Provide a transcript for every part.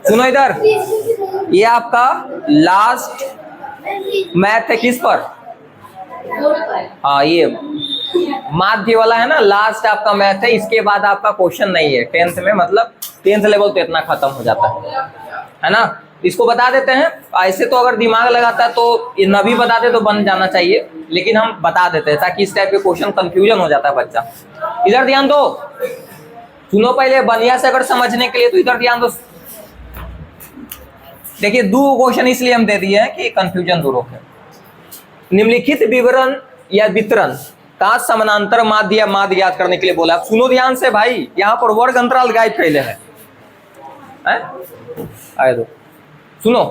सुनो इधर, ये आपका लास्ट मैथ है किस पर? हाँ, ये माध्य वाला है ना, लास्ट आपका मैथ है। इसके बाद आपका क्वेश्चन नहीं है 10th में, मतलब 10th लेवल तो इतना खत्म हो जाता है ना। इसको बता देते हैं। ऐसे तो अगर दिमाग लगाता है तो न भी बताते तो बन जाना चाहिए, लेकिन हम बता देते हैं ताकि इस टाइप के क्वेश्चन कंफ्यूजन हो जाता है बच्चा। इधर ध्यान दो, सुनो पहले बढ़िया से अगर समझने के लिए, तो इधर ध्यान दो। देखिए, 2 क्वेश्चन इसलिए हम दे दिए हैं कि कंफ्यूजन दूर हो। निम्नलिखित विवरण या वितरण का समानांतर माध्य या माध्य याद करने के लिए बोला। सुनो ध्यान से भाई, यहाँ पर वर्ग अंतराल गायब कैले है। आए दो, सुनो।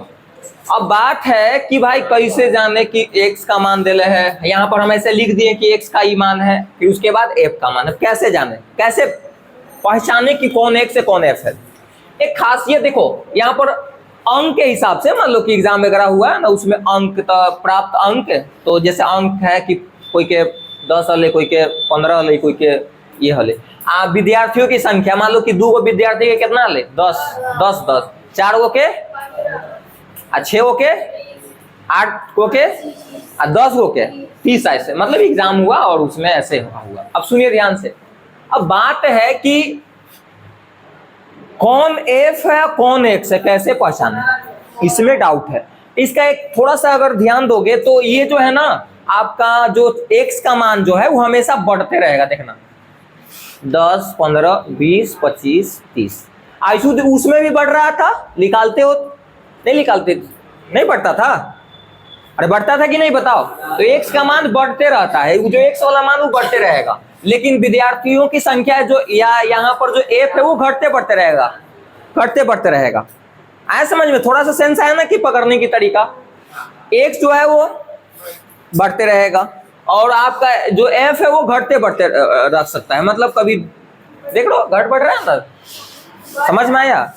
अब बात है कि भाई कैसे जाने कि x का मान दिले है। यहाँ पर हम ऐसे लिख दिए कि x का ही मान है, फिर उसके बाद f का मान है। कैसे जाने, कैसे पहचाने कि कौन x है कौन f है? एक खासियत देखो, यहाँ पर अंक के हिसाब से, मान लो कि एग्जाम वगैरह हुआ है ना, उसमें अंक प्राप्त अंक, तो जैसे अंक है कि कोई के 10 हले, कोई के 15 हले, कोई के ये हले। विद्यार्थियों की संख्या, मान लो कि 2 गो विद्यार्थी के कितना हले? 10 10 10, 4 गो के, 6 गो के, 8 गो के, 10 गो के, 30। ऐसे मतलब एग्जाम हुआ और उसमें ऐसे हुआ। अब सुनिए ध्यान से। अब बात है कि कौन f है कौन x है, कैसे पहचाने, इसमें डाउट है। इसका एक थोड़ा सा अगर ध्यान दोगे तो ये जो है ना, आपका जो x का मान जो है वो हमेशा बढ़ते रहेगा। देखना 10 15 20 25 30, आयशु उसमें भी बढ़ रहा था। निकालते हो? नहीं निकालते, नहीं बढ़ता था। अरे बढ़ता था कि नहीं बताओ? तो x का मान बढ़ते रहता है, जो x वाला मान वो बढ़ते रहेगा, लेकिन विद्यार्थियों की संख्या जो या यहाँ पर जो f है वो घटते बढ़ते रहेगा, घटते बढ़ते रहेगा। आया समझ में? थोड़ा सा सेंस आया ना कि पकड़ने की तरीका। x जो है वो बढ़ते रहेगा और आपका जो f है वो घटते बढ़ते रख सकता है। मतलब कभी देख लो घट बढ़ रहा है ना, समझ में आया?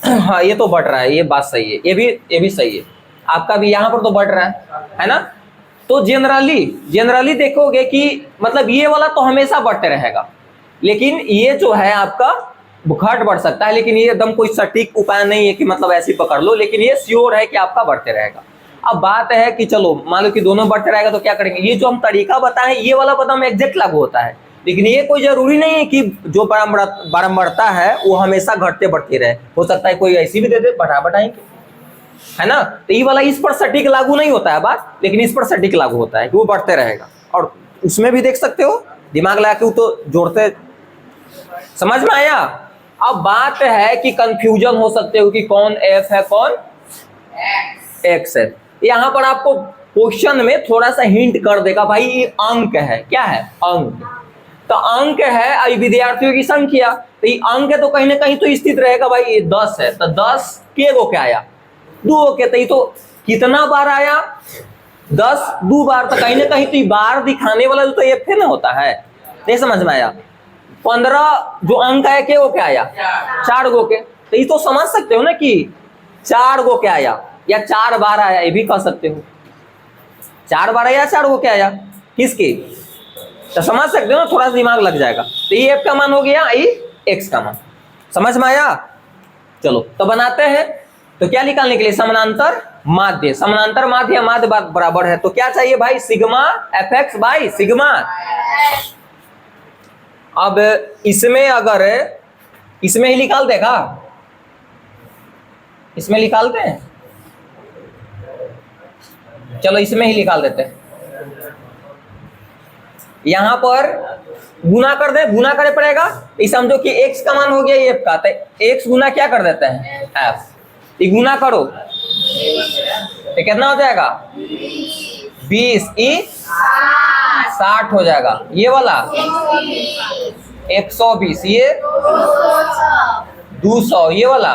हाँ, ये तो बढ़ रहा है, ये बात सही है, ये भी सही है। आपका भी यहाँ पर तो बढ़ रहा है ना। तो जनरली देखोगे कि मतलब ये वाला तो हमेशा बढ़ते रहेगा, लेकिन ये जो है आपका घट बढ़ सकता है। लेकिन ये एकदम कोई सटीक उपाय नहीं है कि मतलब ऐसे पकड़ लो, लेकिन ये श्योर है कि आपका बढ़ते रहेगा। अब बात है कि चलो मान लो कि दोनों बढ़ते रहेगा तो क्या करेंगे? ये जो हम तरीका बताएं ये वाला पदम एग्जैक्ट लागू होता है, लेकिन ये कोई जरूरी नहीं है कि जो बारंबारता है वो हमेशा घटते बढ़ते रहे। हो सकता है कोई ऐसी भी दे दे बढ़ाएंगे, है ना। तो ये वाला इस पर सटीक लागू नहीं होता है बात, लेकिन इस पर सटीक लागू होता है कि वो बढ़ते रहेगा। और उसमें भी देख सकते हो दिमाग लगा के वो तो जोड़ते। समझ में आया? अब बात है कि कंफ्यूजन हो सकते हो कि कौन f है कौन x है। यहाँ पर आपको क्वेश्चन में थोड़ा सा हिंट कर देगा, भाई ये अंक है। क्या है? अंक। तो अंक है विद्यार्थियों की संख्या, तो ये अंक है तो कहीं ना कहीं तो स्थित रहेगा। भाई ये 10 है तो 10 के गो क्या आया? 2 के। तो कितना बार आया? 10 2 बार। तो कहीं ना कहीं तो बार दिखाने वाला जो तो ये फिर ना होता है। नहीं समझ में आया? 15 जो अंक है के वो क्या आया? 4 गो के। तो ये तो समझ सकते हो ना कि 4 गो क्या आया या 4 बार आया, ये भी कह सकते हो 4 बार आया 4 गो क्या आया किसकी। तो समझ सकते हो ना, थोड़ा सा दिमाग लग जाएगा। तो ये f का मान हो गया, ये x का मान। समझ में आया? चलो तो बनाते हैं। तो क्या निकालने के लिए? समानांतर माध्य। समानांतर माध्य या माध्य बराबर है तो क्या चाहिए भाई? Sigma fx by sigma. अब इसमें अगर इसमें ही निकाल देगा, इसमें निकालते हैं, चलो इसमें ही निकाल देते हैं। यहां पर गुना कर दे, गुना करे पड़ेगा। ये समझो कि x का मान हो गया ये f का, तो x गुना क्या कर देते हैं? f। ये गुना करो तो कितना हो जाएगा? 20 ई 60 हो जाएगा। ये वाला 120, ये 200, ये वाला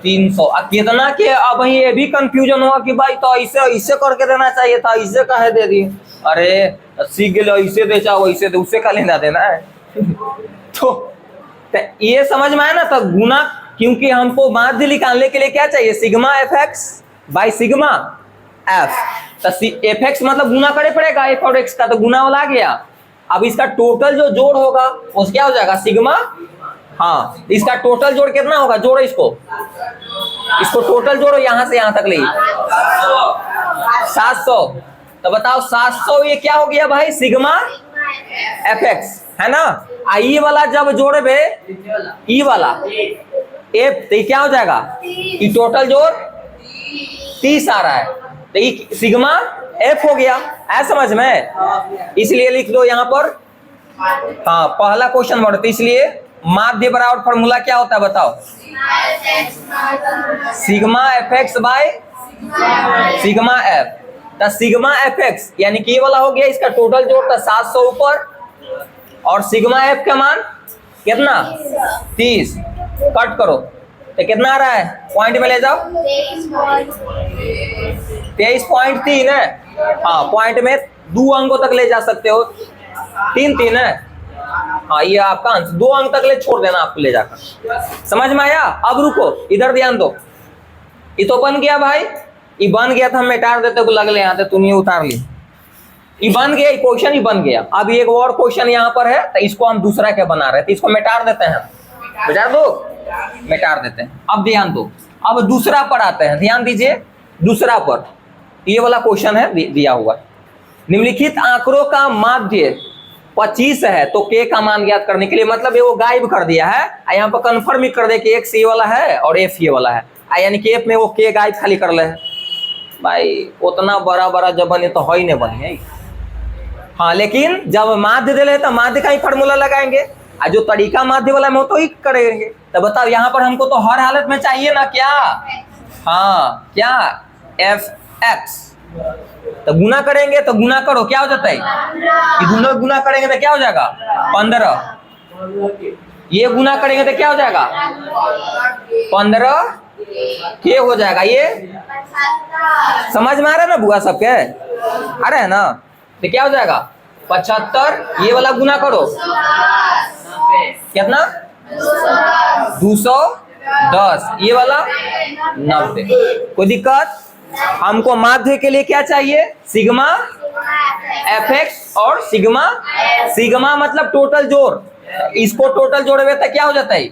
300। अब कितना के? अब ये भी कंफ्यूजन हुआ कि भाई तो इसे करके देना चाहिए था, इसे कहे दे दिए। अरे सीख गए, इसे दे चाहो इसे दे, उससे का लेना देना है। तो ये समझ में आया ना? तो गुना, क्योंकि हमको माध्य निकालने के लिए क्या चाहिए? Sigma fx by sigma f। तो fx मतलब गुना करे पड़ेगा f और x का, तो गुना वाला आ गया। अब इसका टोटल जो जोड़ होगा वो क्या हो जाएगा, सिग्मा। हाँ, इसका टोटल जोड़ कितना होगा, जोड़ो इसको टोटल जोड़ो यहां से यहां तक ले 700। तो बताओ 700 ये क्या हो गया भाई, सिग्मा fx है ना। ई वाला जब जोड़े ई वाला एफ तो क्या हो जाएगा, ये टोटल जोड़ 30 आ रहा है, तो ये सिग्मा एफ हो गया है समझ में। इसलिए लिख दो यहाँ पर, हाँ पहला क्वेश्चन बढ़ते, इसलिए माध्य बराबर फॉर्मूला क्या होता है बताओ, sigma F x by sigma F. तो सिग्मा एफ एक्स यानी कि ये वाला हो गया, इसका टोटल जोड़ था 700 ऊपर, और सिग्मा एफ का मान कितना 30, कट करो तो कितना आ रहा है, पॉइंट में ले जाओ 23.3 है। हाँ पॉइंट में 2 अंकों तक ले जा सकते हो, 3 है। हाँ ये आपका आंसर, 2 अंक तक ले छोड़ देना आपको ले जाकर, समझ में आया। अब रुको इधर ध्यान दो, ये तो बन गया भाई, ये बन गया था, हम मिटार देते को लगले यहाँ तुम ये उतार ली, ये बन गया, क्वेश्चन ही बन गया। अब एक और क्वेश्चन यहाँ पर है, तो इसको हम दूसरा क्या बना रहे थे, इसको मिटार देते हैं, मिटार दो, मिटार देते हैं। अब ध्यान दो, अब दूसरा पर आते हैं, ध्यान दीजिए दूसरा पर, ये वाला क्वेश्चन है दिया हुआ, निम्नलिखित आंकड़ों का माध्य 25 है तो के का मान ज्ञात करने के लिए, मतलब ये वो गायब कर दिया है, यहाँ पर कंफर्म ही कर दे कि एक्स ये वाला है और एफ ये वाला है, यानी कि एफ में वो के गायब खाली कर ले है। भाई उतना बड़ा बड़ा जब बने तो ही नहीं बने। हाँ लेकिन जब माध्य दे ले तो माध्य का ही फॉर्मूला लगाएंगे, और जो तरीका माध्य वाला में तो ही करेंगे। तो बताओ यहाँ पर हमको तो हर हालत में चाहिए ना क्या, हाँ क्या एफ एक्स, तो गुना करेंगे तो गुना करो क्या हो जाता है, ये दोनों गुना करेंगे तो क्या हो जाएगा 15, ये गुना करेंगे तो क्या हो जाएगा 15 के हो जाएगा। ये समझ में आ रहा है ना बुआ सबके, आ रहा है ना, तो क्या हो जाएगा 75, ये वाला गुना करो कितना 210, ये वाला 90। कोई दिक्कत, हमको माध्य के लिए क्या चाहिए, सिग्मा एफ एक्स और सिग्मा मतलब टोटल जोड़, इसको टोटल जोड़े तो क्या हो जाता है,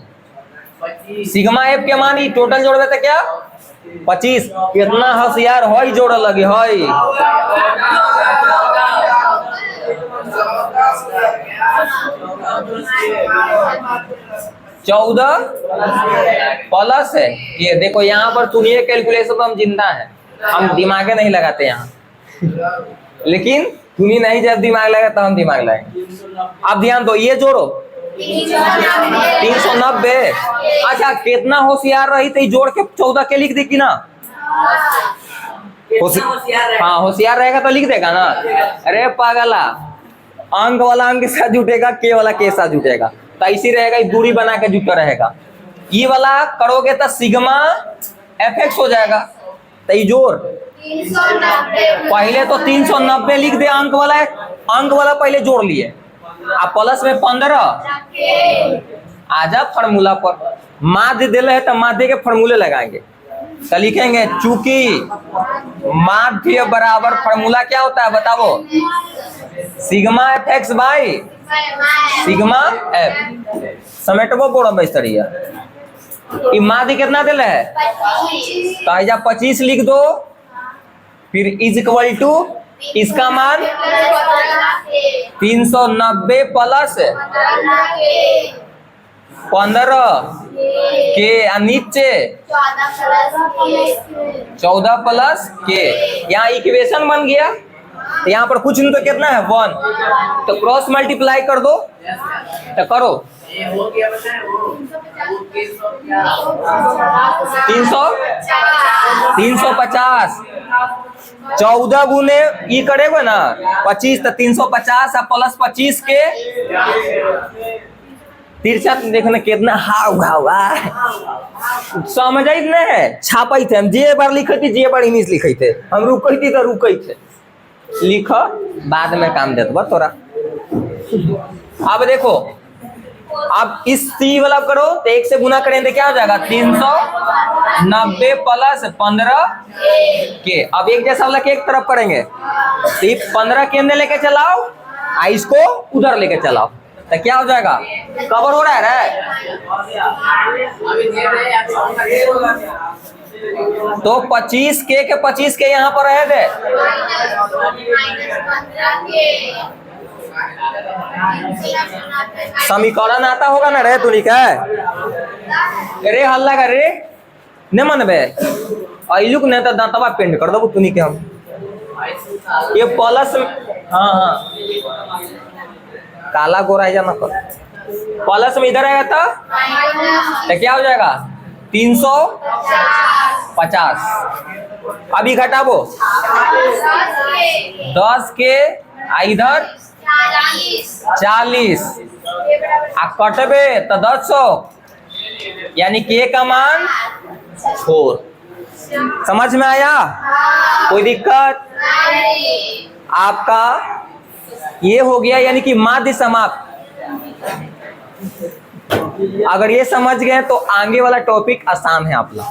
सिग्मा एफ के मान ही टोटल जोड़े तो क्या 25। कितना होशियार है, जोड़ लगे है। 14 प्लस है, ये देखो यहाँ पर सुनिए कैलकुलेशन तो हम जिंदा है, हम दिमागे नहीं लगाते यहाँ, लेकिन सुनी नहीं, जब दिमाग लगा तो हम दिमाग लगाएंगे। अब ध्यान दो, ये जोड़ो 390। अच्छा कितना होशियार रही तो जोड़ के 14 के लिख देगी ना, हाँ होशियार रहेगा तो लिख देगा ना। अरे पागला, अंक वाला अंक के साथ जुटेगा, के वाला के साथ जुटेगा, तो ऐसी रहेगा, दूरी बना के जुटा रहेगा। ये वाला करोगे तो सिग्मा एफ एक्स हो जाएगा, तो ये जोड़ पहले तो 390 लिख दे, अंक वाला पहले जोड़ लिए, आप प्लस में 15 आजा फॉर्मूला पर, माध्य दिले है तो माध्य के फॉर्मूले लगाएंगे, तो लिखेंगे चूंकि माध्य बराबर फॉर्मूला क्या होता है बताओ, sigma F X by sigma F. समेटबो बोड़ा बेस्तरिया, ये माध्य कितना दिले है, तो आजा 25 लिख दो, फिर इज इक्वल टू इसका मान 390 प्लस 15 के, नीचे 14 प्लस के, यहाँ इक्वेशन बन गया। यहाँ पर कुछ नहीं तो कितना है 1, तो क्रॉस मल्टीप्लाई कर दो, तो करो 350, 14 गुने ये करेगा ना 25, तो 350 प्लस 25 के तिरछा, देखने कितना समझ नहीं छापी थे हम, जे बार लिखे थे जे बार इंग्लिश लिखे थे हम, रुके थी तो रुके थे, लिख बाद में काम देता तोरा। अब देखो, अब इस सी वाला करो तो 1 से गुना करेंगे क्या हो जाएगा 390 प्लस 15 के। अब एक जैसा वाला के एक तरफ करेंगे, तो 15 के अंदर लेके चलाओ इसको उधर लेके चलाओ तो क्या हो जाएगा, कवर हो रहा है रे। तो 25k के 25k यहाँ पर रह गए, समीकरण आता होगा ना रे, तू लिखा है रे, हल्ला कर रे न मनबे अइलुक नहीं तो दांतवा पेंट कर दो तूनी के हम ये प्लस। हाँ हाँ काला गोरा जाना कर, प्लस में इधर आएगा तो क्या हो जाएगा 350। अभी घटाबो 10 के इधर 40 आ कटबे तो 10 यानी के का मान 4। समझ में आया, कोई दिक्कत? आपका ये हो गया यानी कि माध्य समाप्त। अगर ये समझ गए तो आगे वाला टॉपिक आसान है आप लोग।